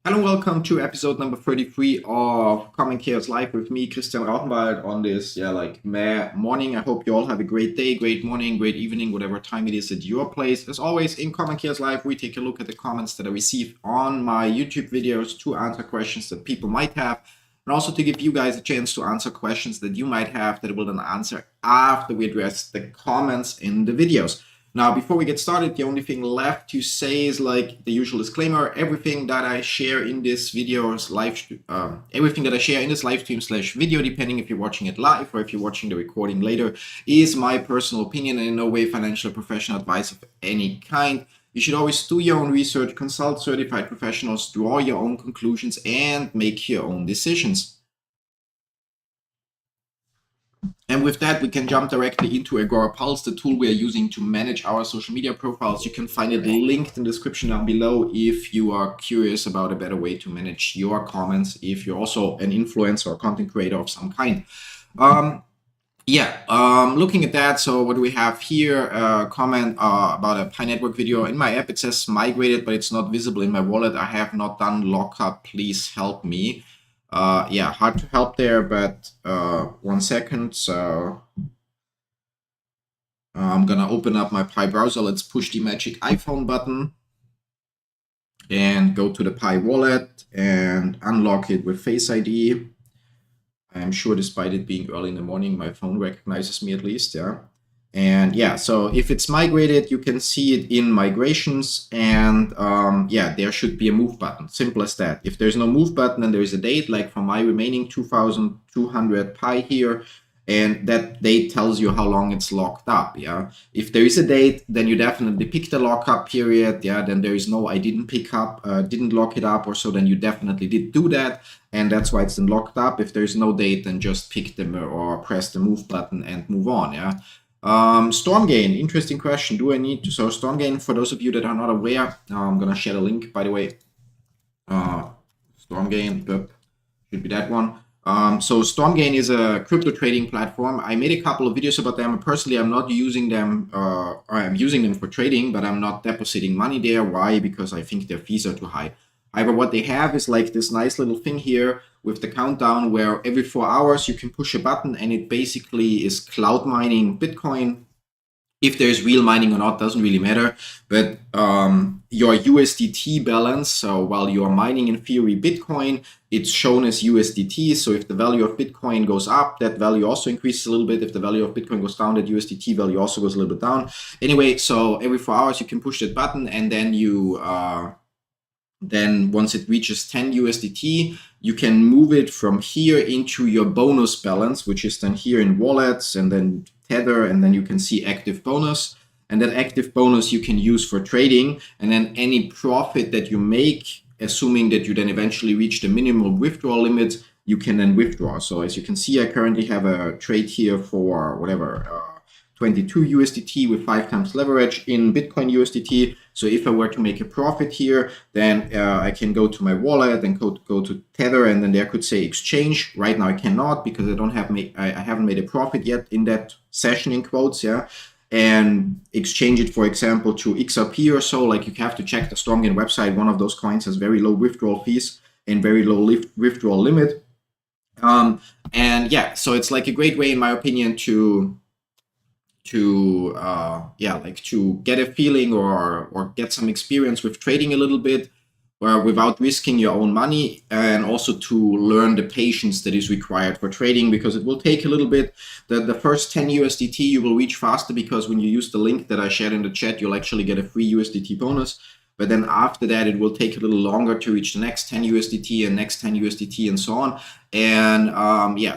Hello, welcome to episode number 33 of Common Chaos Live with me, Christian Rauchenwald, on this, morning. I hope you all have a great day, great morning, great evening, whatever time it is at your place. As always, in Common Chaos Live, we take a look at the comments that I receive on my YouTube videos to answer questions that people might have, and also to give you guys a chance to answer questions that you might have that we'll then answer after we address the comments in the videos. Now, before we get started, the only thing left to say is like the usual disclaimer: everything that I share in this video is everything that I share in this live stream / video, depending if you're watching it live or if you're watching the recording later, is my personal opinion and in no way financial or professional advice of any kind. You should always do your own research, consult certified professionals, draw your own conclusions, and make your own decisions. And with that, we can jump directly into Agora Pulse, the tool we are using to manage our social media profiles. You can find it linked in the description down below if you are curious about a better way to manage your comments, if you're also an influencer or content creator of some kind. Looking at that, so what do we have here? A comment about a Pi Network video. In my app, it says migrated, but it's not visible in my wallet. I have not done lockup. Please help me. Hard to help there, but 1 second. So I'm gonna open up my Pi browser. Let's push the magic iPhone button and go to the Pi wallet and unlock it with Face ID. I'm sure despite it being early in the morning, my phone recognizes me at least, yeah. And yeah, so if it's migrated, you can see it in migrations, and there should be a move button. Simple as that. If there's no move button and there is a date, like for my remaining 2,200 Pi here, and that date tells you how long it's locked up, yeah. If there is a date, then you definitely pick the lockup period, yeah. Then there is no I didn't didn't lock it up or so, then you definitely did do that, and that's why it's then locked up. If there's no date, then just pick them or press the move button and move on, yeah. Storm gain, interesting question. Do I need to? So storm gain, for those of you that are not aware, I'm gonna share the link, by the way. Storm gain, should be that one. So storm gain is a crypto trading platform. I made a couple of videos about them. Personally, I'm not using them, or I'm using them for trading, but I'm not depositing money there. Why? Because I think their fees are too high. However, what they have is like this nice little thing here with the countdown where every 4 hours you can push a button and it basically is cloud mining Bitcoin. If there's real mining or not doesn't really matter, but your USDT balance, so while you're mining in theory Bitcoin, it's shown as USDT. So if the value of Bitcoin goes up, that value also increases a little bit. If the value of Bitcoin goes down, that USDT value also goes a little bit down. Anyway, so every 4 hours you can push that button, and then you then once it reaches 10 USDT, you can move it from here into your bonus balance, which is then here in wallets and then Tether, and then you can see active bonus. And that active bonus you can use for trading, and then any profit that you make, assuming that you then eventually reach the minimum withdrawal limit, you can then withdraw. So as you can see, I currently have a trade here for whatever, 22 USDT with 5 times leverage in Bitcoin USDT. So if I were to make a profit here, then I can go to my wallet and go to Tether, and then there could say exchange. Right now I cannot because I haven't made a profit yet in that session in quotes, yeah. And exchange it, for example, to XRP or so. Like, you have to check the Stormgain website. One of those coins has very low withdrawal fees and very low withdrawal limit. So it's like a great way, in my opinion, to get a feeling or get some experience with trading a little bit, without risking your own money, and also to learn the patience that is required for trading, because it will take a little bit. The first 10 USDT you will reach faster, because when you use the link that I shared in the chat, you'll actually get a free USDT bonus. But then after that, it will take a little longer to reach the next 10 USDT and next 10 USDT and so on. And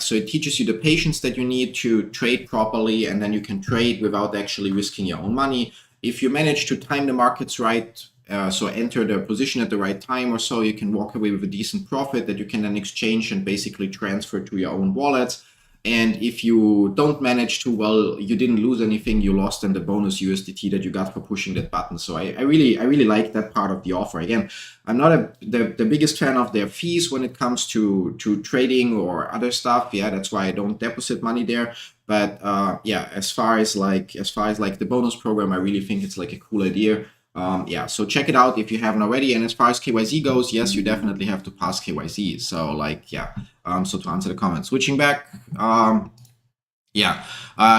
so it teaches you the patience that you need to trade properly, and then you can trade without actually risking your own money. If you manage to time the markets right, so enter the position at the right time or so, you can walk away with a decent profit that you can then exchange and basically transfer to your own wallets. And if you don't manage to, well, you didn't lose anything, you lost in the bonus USDT that you got for pushing that button. So I really like that part of the offer. Again, I'm not the biggest fan of their fees when it comes to trading or other stuff. Yeah, that's why I don't deposit money there. But as far as like the bonus program, I really think it's like a cool idea. Yeah, so check it out if you haven't already. And as far as KYC goes, yes, you definitely have to pass KYC. So like, yeah. So to answer the comment, switching back, yeah,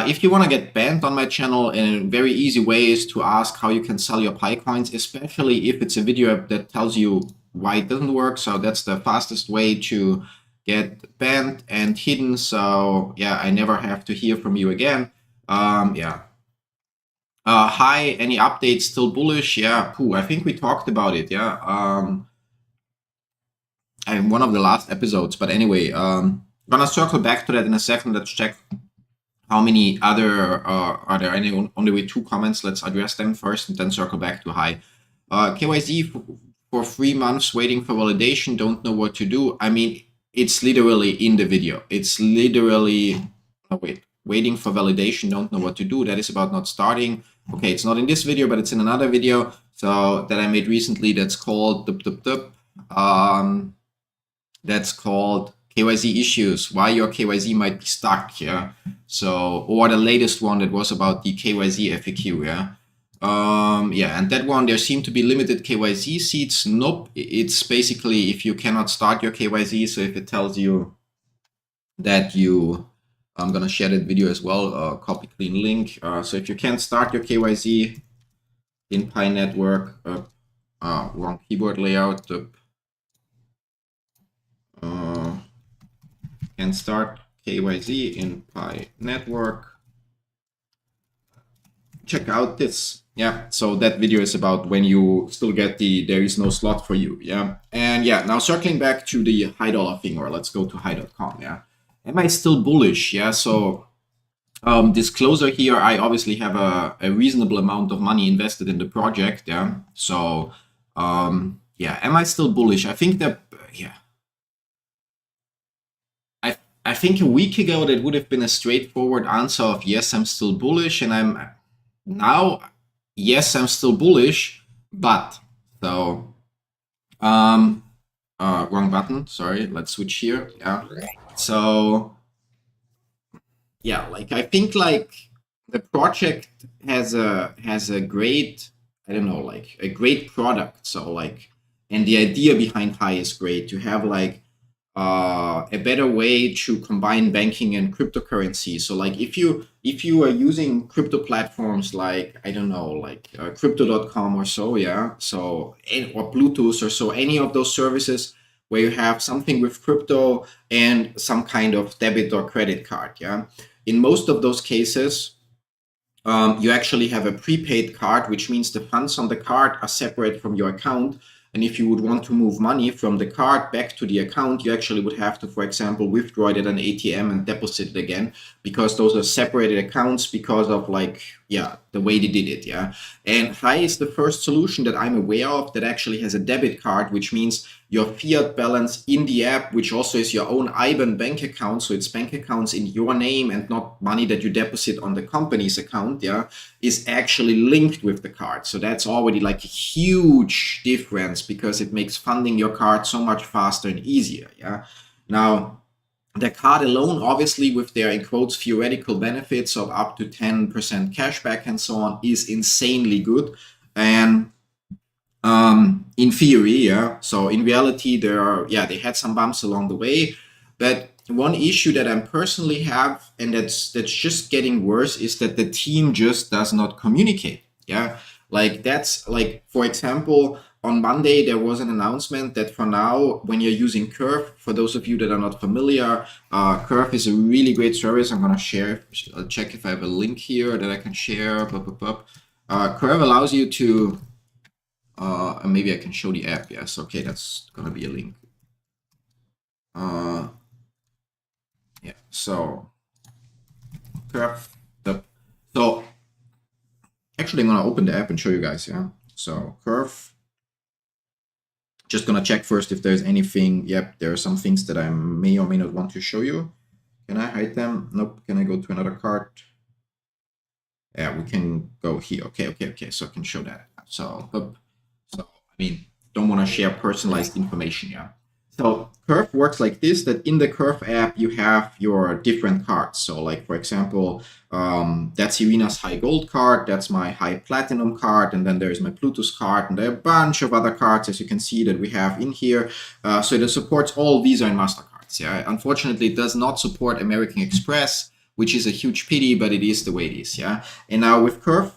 if you want to get banned on my channel, a very easy way is to ask how you can sell your Pi coins, especially if it's a video that tells you why it doesn't work. So that's the fastest way to get banned and hidden. So yeah, I never have to hear from you again. Yeah. Hi, any updates? Still bullish? Yeah, I think we talked about it. Yeah. In one of the last episodes, but anyway, gonna circle back to that in a second. Let's check how many other are there. Only 2 comments. Let's address them first and then circle back to hi. KYC for 3 months waiting for validation. Don't know what to do. I mean, it's literally in the video. It's literally waiting for validation. Don't know what to do. That is about not starting. Okay, it's not in this video, but it's in another video. So that I made recently. That's called that's called KYC issues, why your KYC might be stuck, yeah. So, or the latest one that was about the KYC FAQ, yeah. Yeah, and that one, there seem to be limited KYC seats. Nope, it's basically if you cannot start your KYC, so if it tells you that you, I'm gonna share that video as well, copy clean link. So if you can't start your KYC in Pi Network, wrong keyboard layout, and start KYC in Pi Network. Check out this. Yeah, so that video is about when you still get there is no slot for you. Yeah, and yeah, now circling back to the high dollar thing, or let's go to high.com. Yeah, am I still bullish? Yeah, so disclosure here, I obviously have a reasonable amount of money invested in the project. Yeah, so yeah, am I still bullish? I think that, yeah. I think a week ago that would have been a straightforward answer of yes, I'm still bullish, and I'm now, yes, I'm still bullish, but so wrong button, sorry, let's switch here. Yeah, so yeah, like I think like the project has a great, I don't know, like a great product. So like, and the idea behind Pi is great to have like a better way to combine banking and cryptocurrency. So like if you are using crypto platforms like, I don't know, like crypto.com or so, yeah, so or Bluetooth or so, any of those services where you have something with crypto and some kind of debit or credit card, yeah. In most of those cases, you actually have a prepaid card, which means the funds on the card are separate from your account. And if you would want to move money from the card back to the account, you actually would have to, for example, withdraw it at an ATM and deposit it again, because those are separated accounts because of like, yeah, the way they did it, yeah. And Hi is the first solution that I'm aware of that actually has a debit card, which means your fiat balance in the app, which also is your own IBAN bank account, so it's bank accounts in your name and not money that you deposit on the company's account, yeah, is actually linked with the card. So that's already like a huge difference because it makes funding your card so much faster and easier, yeah. Now, the card alone, obviously, with their, in quotes, theoretical benefits of up to 10% cashback and so on, is insanely good. And in theory, yeah. So in reality, they had some bumps along the way. But one issue that I personally have, and that's just getting worse, is that the team just does not communicate. Yeah, like that's like, for example, on Monday there was an announcement that for now, when you're using Curve, for those of you that are not familiar, Curve is a really great service. I'm gonna share. I'll check if I have a link here that I can share. Curve allows you to. Maybe I can show the app. Yes, okay, that's gonna be a link. Yeah, so so actually I'm gonna open the app and show you guys. Yeah, so Curve. Just gonna check first if there's anything. Yep, there are some things that I may or may not want to show you. Can I hide them? Nope. Can I go to another card? Yeah, we can go here. Okay. So I can show that. So I mean, don't want to share personalized information. Yeah. So Curve works like this, that in the Curve app, you have your different cards. So like, for example, that's Irina's high gold card, that's my high platinum card, and then there's my Plutus card, and there are a bunch of other cards, as you can see, that we have in here. So it supports all Visa and MasterCards. Yeah, unfortunately, it does not support American Express, which is a huge pity, but it is the way it is. Yeah, and now with Curve,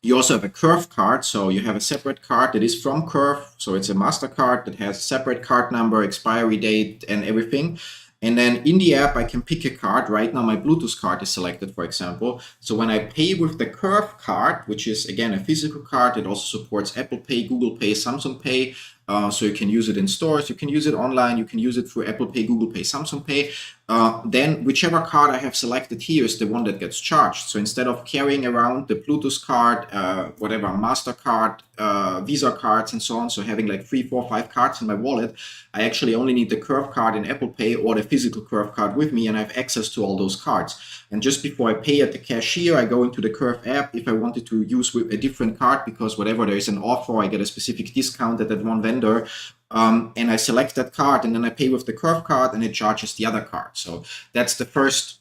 you also have a Curve card, so you have a separate card that is from Curve. So it's a MasterCard that has a separate card number, expiry date, and everything. And then in the app, I can pick a card. Right now, my Bluetooth card is selected, for example. So when I pay with the Curve card, which is, again, a physical card, it also supports Apple Pay, Google Pay, Samsung Pay. So you can use it in stores, you can use it online, you can use it through Apple Pay, Google Pay, Samsung Pay. Then whichever card I have selected here is the one that gets charged. So instead of carrying around the Bluetooth card, whatever, MasterCard, Visa cards, and so on, so having like 3, 4, 5 cards in my wallet, I actually only need the Curve card in Apple Pay or the physical Curve card with me, and I have access to all those cards. And just before I pay at the cashier, I go into the Curve app if I wanted to use a different card, because whatever, there is an offer, I get a specific discount at that one vendor. And I select that card, and then I pay with the Curve card, and it charges the other card. So that's the first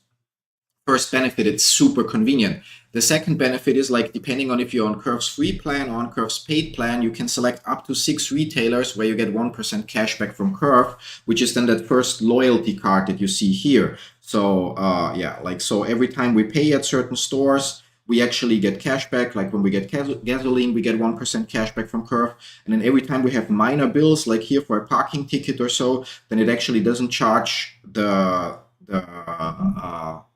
benefit. It's super convenient. The second benefit is, like, depending on if you're on Curve's free plan or on Curve's paid plan, you can select up to 6 retailers where you get 1% cash back from Curve, which is then that first loyalty card that you see here. So yeah, like, so every time we pay at certain stores, we actually get cash back. Like when we get gasoline, we get 1% cash back from Curve. And then every time we have minor bills, like here for a parking ticket or so, then it actually doesn't charge the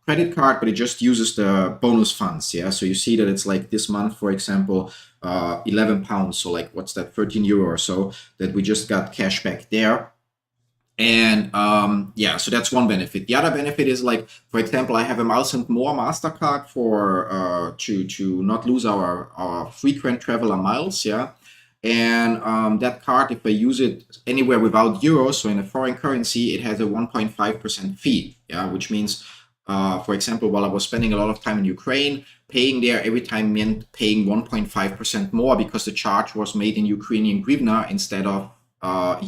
credit card, but it just uses the bonus funds. Yeah, so you see that it's like this month, for example, 11 pounds. So like, what's that, 13 euro or so that we just got cash back there. And yeah, so that's one benefit. The other benefit is, like, for example, I have a Miles and More MasterCard for to not lose our frequent traveler miles. Yeah. And that card, if I use it anywhere without euros, so in a foreign currency, it has a 1.5% fee. Yeah, which means, for example, while I was spending a lot of time in Ukraine, paying there every time meant paying 1.5% more, because the charge was made in Ukrainian hryvnia instead of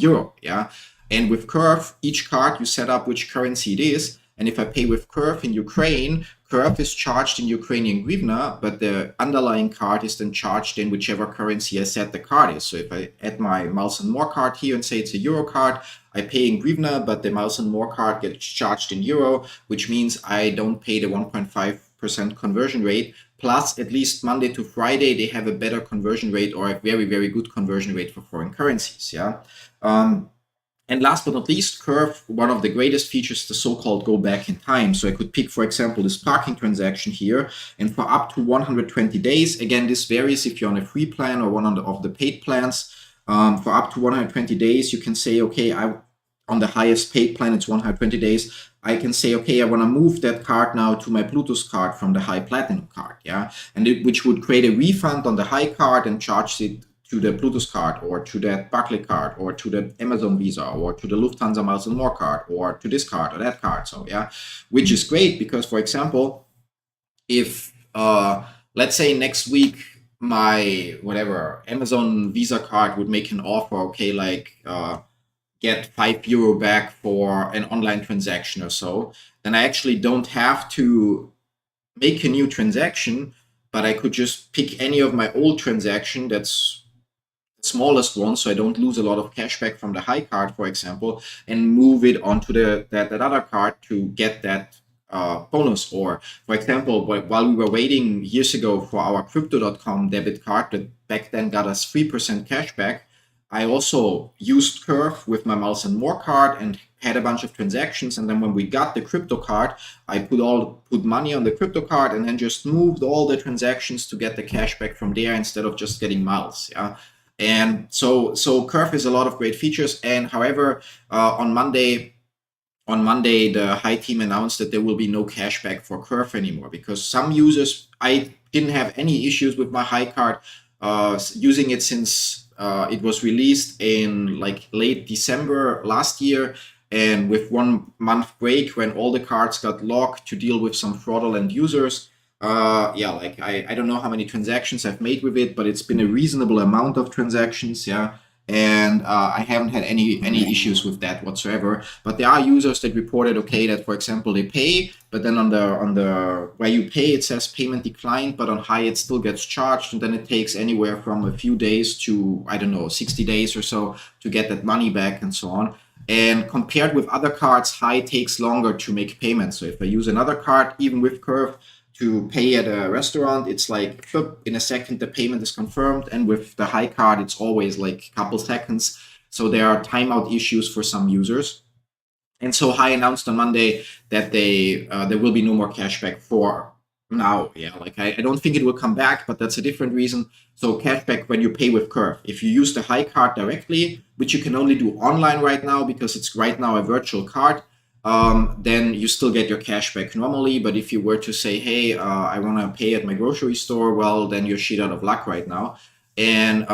euro. Yeah. And with Curve, each card you set up which currency it is. And if I pay with Curve in Ukraine, Curve is charged in Ukrainian hryvnia, but the underlying card is then charged in whichever currency I set the card is. So if I add my Miles and More card here and say it's a euro card, I pay in hryvnia, but the Miles and More card gets charged in euro, which means I don't pay the 1.5% conversion rate. Plus, at least Monday to Friday, they have a better conversion rate, or a very, very good conversion rate for foreign currencies. Yeah. And last but not least, Curve, one of the greatest features, the so-called go back in time. So I could pick, for example, this parking transaction here, and for up to 120 days, again, this varies if you're on a free plan or one of the paid plans. For up to 120 days, you can say, okay, on the highest paid plan, it's 120 days. I can say, okay, I want to move that card now to my Bluetooth card from the high platinum card. Yeah. And which would create a refund on the high card and charge it to the Bluetooth card, or to that Barclay card, or to the Amazon Visa, or to the Lufthansa Miles and More card, or to this card or that card. So yeah, which is great, because, for example, if let's say next week my whatever Amazon Visa card would make an offer, okay, like get €5 back for an online transaction or so, then I actually don't have to make a new transaction, but I could just pick any of my old transaction that's smallest one, so I don't lose a lot of cash back from the high card, for example, and move it onto that other card to get that bonus. Or, for example, while we were waiting years ago for our Crypto.com debit card that back then got us 3% cash back, I also used Curve with my Miles and More card and had a bunch of transactions. And then when we got the crypto card, I put money on the crypto card and then just moved all the transactions to get the cash back from there instead of just getting miles. Yeah. And so Curve has a lot of great features. And however, on Monday, the High team announced that there will be no cashback for Curve anymore, because some users, I didn't have any issues with my High card using it since it was released in like late December last year. And with 1 month break when all the cards got locked to deal with some fraudulent users, yeah, like I don't know how many transactions I've made with it, but it's been a reasonable amount of transactions. Yeah. and I haven't had any issues with that whatsoever. But there are users that reported, okay, that for example they pay, but then on the where you pay it says payment declined, but on High it still gets charged, and then it takes anywhere from a few days to, I don't know, 60 days or so to get that money back and so on. And compared with other cards, High takes longer to make payments. So if I use another card, even with Curve, to pay at a restaurant, it's like in a second the payment is confirmed, and with the High card it's always like a couple seconds. So there are timeout issues for some users. And so High announced on Monday that there will be no more cashback for now. Yeah, like I don't think it will come back, but that's a different reason. So cashback when you pay with Curve. If you use the High card directly, which you can only do online right now because it's right now a virtual card, then you still get your cash back normally. But if you were to say, hey, I want to pay at my grocery store, well, then you're shit out of luck right now. And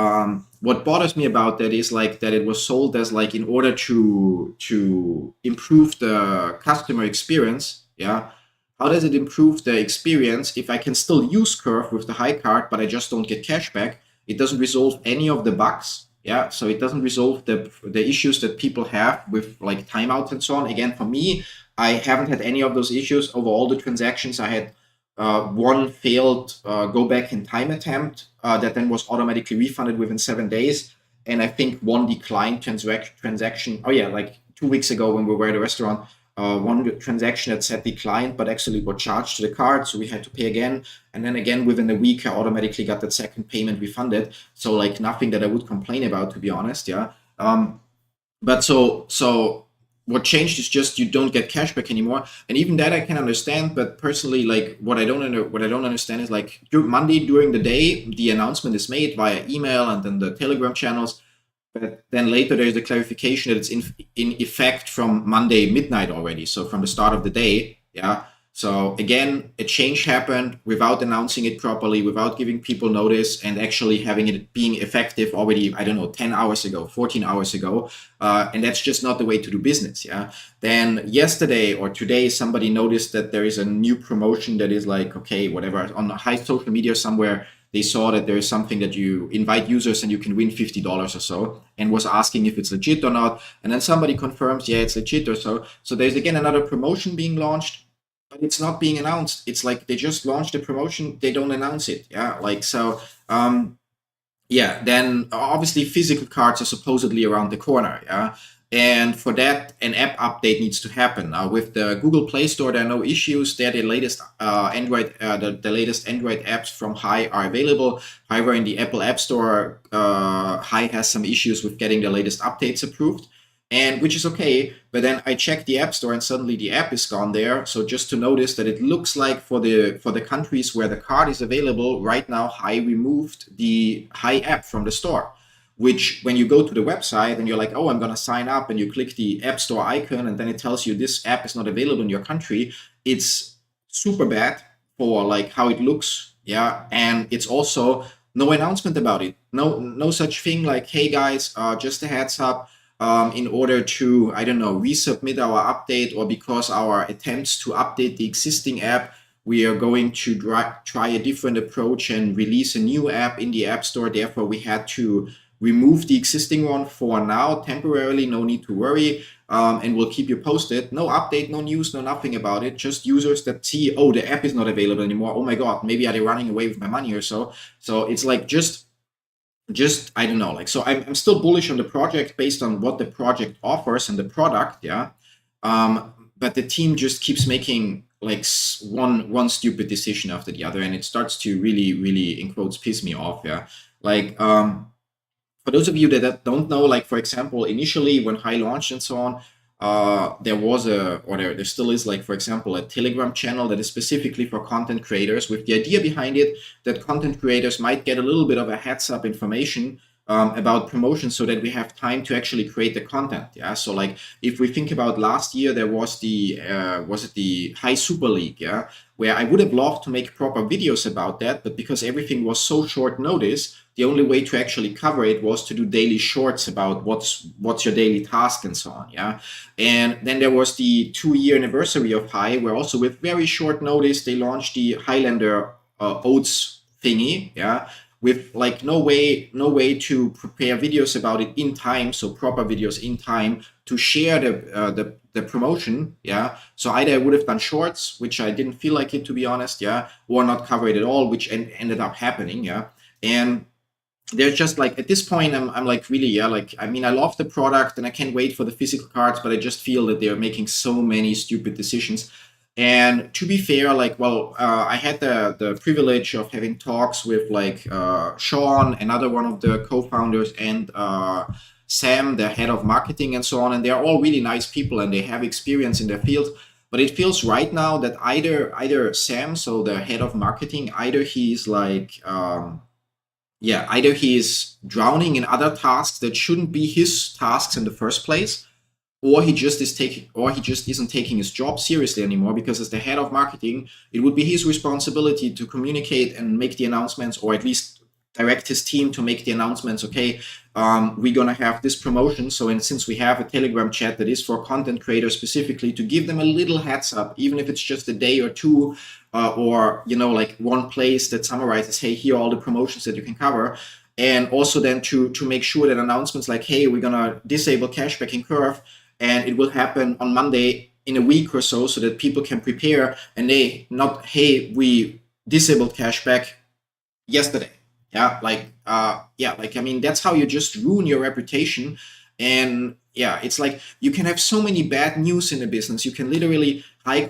what bothers me about that is like that it was sold as like in order to improve the customer experience. Yeah. How does it improve the experience if I can still use Curve with the High card, but I just don't get cash back? It doesn't resolve any of the bugs. Yeah, so it doesn't resolve the issues that people have with like timeouts and so on. Again, for me, I haven't had any of those issues over all the transactions. I had one failed go back in time attempt that then was automatically refunded within 7 days, and I think one declined transaction. Oh yeah, like 2 weeks ago when we were at a restaurant, one transaction that said declined, but actually got charged to the card, so we had to pay again. And then again, within a week, I automatically got that second payment refunded. So like nothing that I would complain about, to be honest. Yeah. But so what changed is just you don't get cashback anymore, and even that I can understand. But personally, like what I don't understand is like Monday during the day, the announcement is made via email and then the Telegram channels. But then later there's the clarification that it's in effect from Monday midnight already, so from the start of the day. Yeah. So again, a change happened without announcing it properly, without giving people notice, and actually having it being effective already, I don't know, 10 hours ago, 14 hours ago. And that's just not the way to do business. Yeah. Then yesterday or today, somebody noticed that there is a new promotion that is like, okay, whatever, on High social media somewhere, they saw that there is something that you invite users and you can win $50 or so, and was asking if it's legit or not. And then somebody confirms, yeah, it's legit or so. So there's again another promotion being launched, but it's not being announced. It's like they just launched the promotion, they don't announce it. Yeah, like so. Yeah, then obviously physical cards are supposedly around the corner. Yeah. And for that, an app update needs to happen. With the Google Play Store, there are no issues. There, the latest Android, the latest Android apps from High are available. However, in the Apple App Store, High has some issues with getting the latest updates approved, and which is okay. But then I checked the App Store, and suddenly the app is gone there. So just to notice that it looks like for the countries where the card is available right now, High removed the High app from the store, which when you go to the website and you're like, oh, I'm going to sign up, and you click the App Store icon, and then it tells you this app is not available in your country, it's super bad for like how it looks. Yeah. And it's also no announcement about it. No such thing like, hey guys, just a heads up, in order to, I don't know, resubmit our update, or because our attempts to update the existing app, we are going to try a different approach and release a new app in the App Store. Therefore, we had to remove the existing one for now, temporarily, no need to worry, and we'll keep you posted. No update, no news, no nothing about it. Just users that see, oh, the app is not available anymore. Oh my God, maybe are they running away with my money or so? So it's like just I don't know, like, so I'm still bullish on the project based on what the project offers and the product. Yeah. But the team just keeps making like one stupid decision after the other, and it starts to really in quotes piss me off. Yeah. Like, for those of you that don't know, like for example, initially when High launched and so on, there was there still is, like for example, a Telegram channel that is specifically for content creators, with the idea behind it that content creators might get a little bit of a heads up information about promotions, so that we have time to actually create the content. Yeah. So like if we think about last year, there was the High Super League. Yeah. Where I would have loved to make proper videos about that, but because everything was so short notice, the only way to actually cover it was to do daily shorts about what's your daily task and so on. Yeah. And then there was the 2-year anniversary of High, where also with very short notice, they launched the Highlander Oats thingy. Yeah. with like no way to prepare videos about it in time, so proper videos in time to share the promotion. Yeah, so either I would have done shorts, which I didn't feel like it, to be honest. Yeah, or not cover it at all, which ended up happening. Yeah, and they're just like, at this point, I'm like, really, yeah, like, I mean, I love the product and I can't wait for the physical cards, but I just feel that they're making so many stupid decisions. And to be fair, like, well, I had the privilege of having talks with like Sean, another one of the co-founders, and Sam, the head of marketing, and so on. And they're all really nice people and they have experience in their field. But it feels right now that either Sam, so the head of marketing, either he's like either he is drowning in other tasks that shouldn't be his tasks in the first place, or he just isn't taking his job seriously anymore, because as the head of marketing, it would be his responsibility to communicate and make the announcements, or at least direct his team to make the announcements. Okay, we're gonna have this promotion. So, and since we have a Telegram chat that is for content creators specifically, to give them a little heads up, even if it's just a day or two, or like one place that summarizes, hey, here are all the promotions that you can cover. And also then to make sure that announcements like, hey, we're gonna disable cashback in Curve, and it will happen on Monday in a week or so that people can prepare, and they not, hey, we disabled cashback yesterday. Yeah, I mean, that's how you just ruin your reputation. And yeah, it's like you can have so many bad news in the business. You can literally, I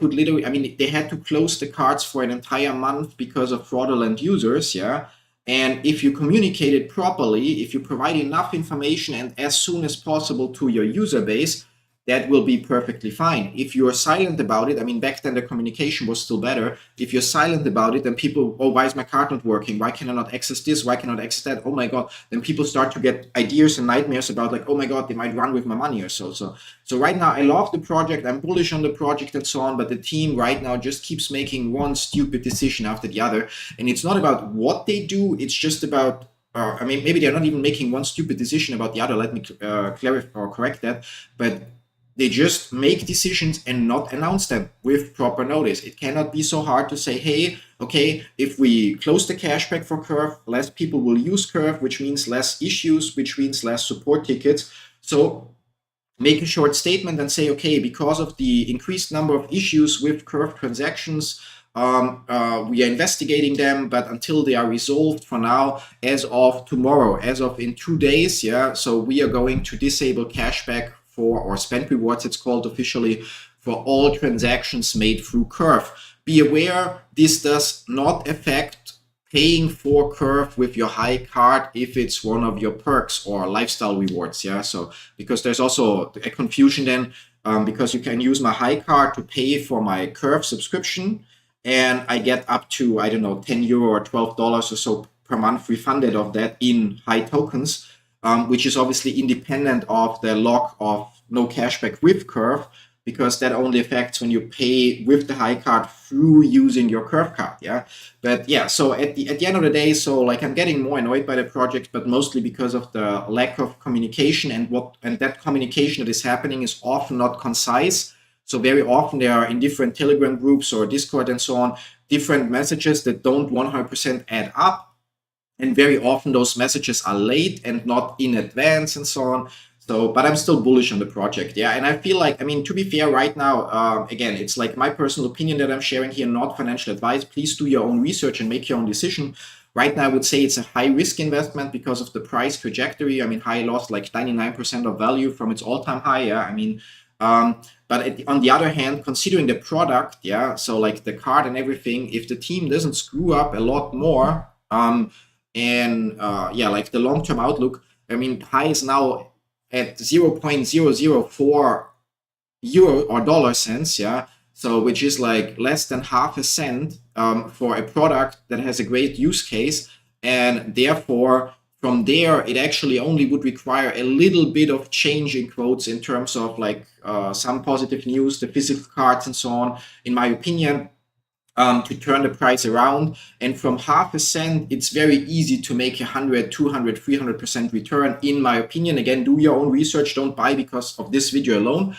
mean, they had to close the cards for an entire month because of fraudulent users. Yeah. And if you communicate it properly, if you provide enough information and as soon as possible to your user base, that will be perfectly fine. If you're silent about it, I mean, back then the communication was still better. If you're silent about it, then people, oh, why is my card not working? Why can I not access this? Why cannot access that? Oh my God. Then people start to get ideas and nightmares about like, oh my God, they might run with my money or so. So right now, I love the project. I'm bullish on the project and so on, but the team right now just keeps making one stupid decision after the other. And it's not about what they do. It's just about, I mean, maybe they're not even making one stupid decision about the other. Let me clarify or correct that. But they just make decisions and not announce them with proper notice. It cannot be so hard to say, hey, okay, if we close the cashback for Curve, less people will use Curve, which means less issues, which means less support tickets. So make a short statement and say, okay, because of the increased number of issues with Curve transactions, we are investigating them, but until they are resolved, for now, as of tomorrow, as of in 2 days, yeah, so we are going to disable cashback for, or spend rewards, it's called officially, for all transactions made through Curve. Be aware, this does not affect paying for Curve with your high card if it's one of your perks or lifestyle rewards. Yeah, so because there's also a confusion then, because you can use my high card to pay for my Curve subscription, and I get up to, I don't know, €10 or $12 or so per month refunded of that in high tokens. Which is obviously independent of the lock of no cashback with Curve, because that only affects when you pay with the high card through using your Curve card. Yeah, but yeah, so at the end of the day, so like I'm getting more annoyed by the project, but mostly because of the lack of communication, and that communication that is happening is often not concise. So very often there are, in different Telegram groups or Discord and so on, different messages that don't 100% add up. And very often those messages are late and not in advance and so on. So, but I'm still bullish on the project. Yeah. And I feel like, I mean, to be fair, right now, again, it's like my personal opinion that I'm sharing here, not financial advice. Please do your own research and make your own decision. Right now, I would say it's a high risk investment because of the price trajectory. I mean, high lost like 99% of value from its all-time high. Yeah. I mean, but on the other hand, considering the product, yeah, so like the card and everything, if the team doesn't screw up a lot more, like the long-term outlook, I mean, high is now at 0.004 euro or dollar cents, yeah, so which is like less than half a cent for a product that has a great use case. And therefore, from there, it actually only would require a little bit of change in quotes in terms of like some positive news, the physical cards and so on, in my opinion, to turn the price around. And from half a cent, it's very easy to make 100, 200, 300% return, in my opinion. Again, do your own research. Don't buy because of this video alone.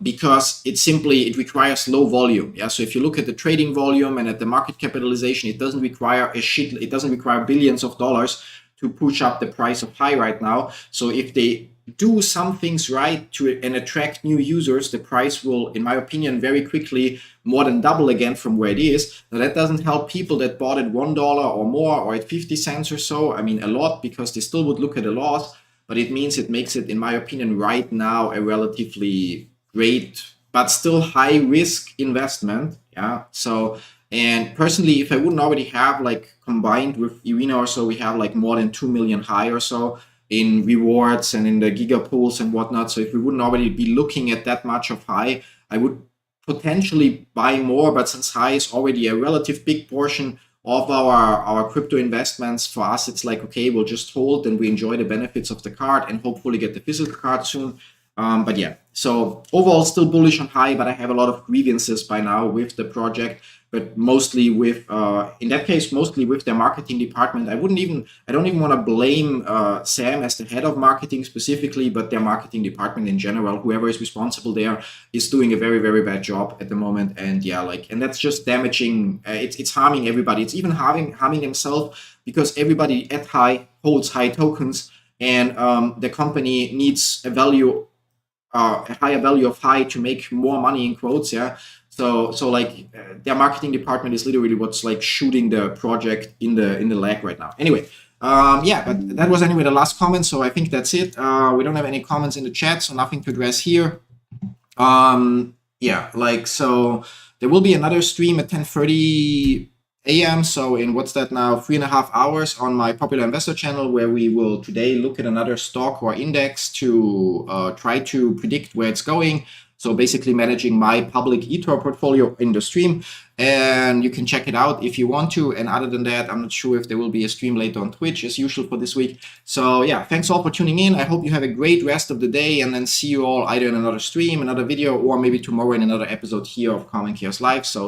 because it requires low volume. Yeah. So if you look at the trading volume and at the market capitalization, it doesn't require it doesn't require billions of dollars to push up the price of high right now. So if they do some things right and attract new users, the price will, in my opinion, very quickly more than double again from where it is. Now that doesn't help people that bought at $1 or more or at 50 cents or so. I mean, a lot, because they still would look at a loss, but it makes it, in my opinion, right now a relatively great but still high risk investment. Yeah. So, and personally, if I wouldn't already have, like, combined with Irina or so, we have like more than 2 million high or so in rewards and in the giga pools and whatnot. So if we wouldn't already be looking at that much of high, I would potentially buy more. But since high is already a relative big portion of our crypto investments, for us, it's like, okay, we'll just hold and we enjoy the benefits of the card and hopefully get the physical card soon. But yeah, so overall still bullish on high, but I have a lot of grievances by now with the project, but mostly with, in that case, mostly with their marketing department. I don't even want to blame Sam as the head of marketing specifically, but their marketing department in general, whoever is responsible there, is doing a very, very bad job at the moment. And yeah, like, and that's just damaging, it's harming everybody. It's even harming themselves, because everybody at high holds high tokens, and the company needs a higher value of high to make more money, in quotes. Yeah. So like, their marketing department is literally what's like shooting the project in the leg right now. Anyway, yeah, but that was anyway the last comment. So I think that's it. We don't have any comments in the chat, so nothing to address here. Yeah, like, so there will be another stream at 10:30 a.m. So in, what's that now, 3.5 hours on my Popular Investor channel, where we will today look at another stock or index to try to predict where it's going. So basically managing my public eToro portfolio in the stream, and you can check it out if you want to. And other than that, I'm not sure if there will be a stream later on Twitch as usual for this week. So yeah, thanks all for tuning in. I hope you have a great rest of the day, and then see you all either in another stream, another video, or maybe tomorrow in another episode here of Common Chaos Live. So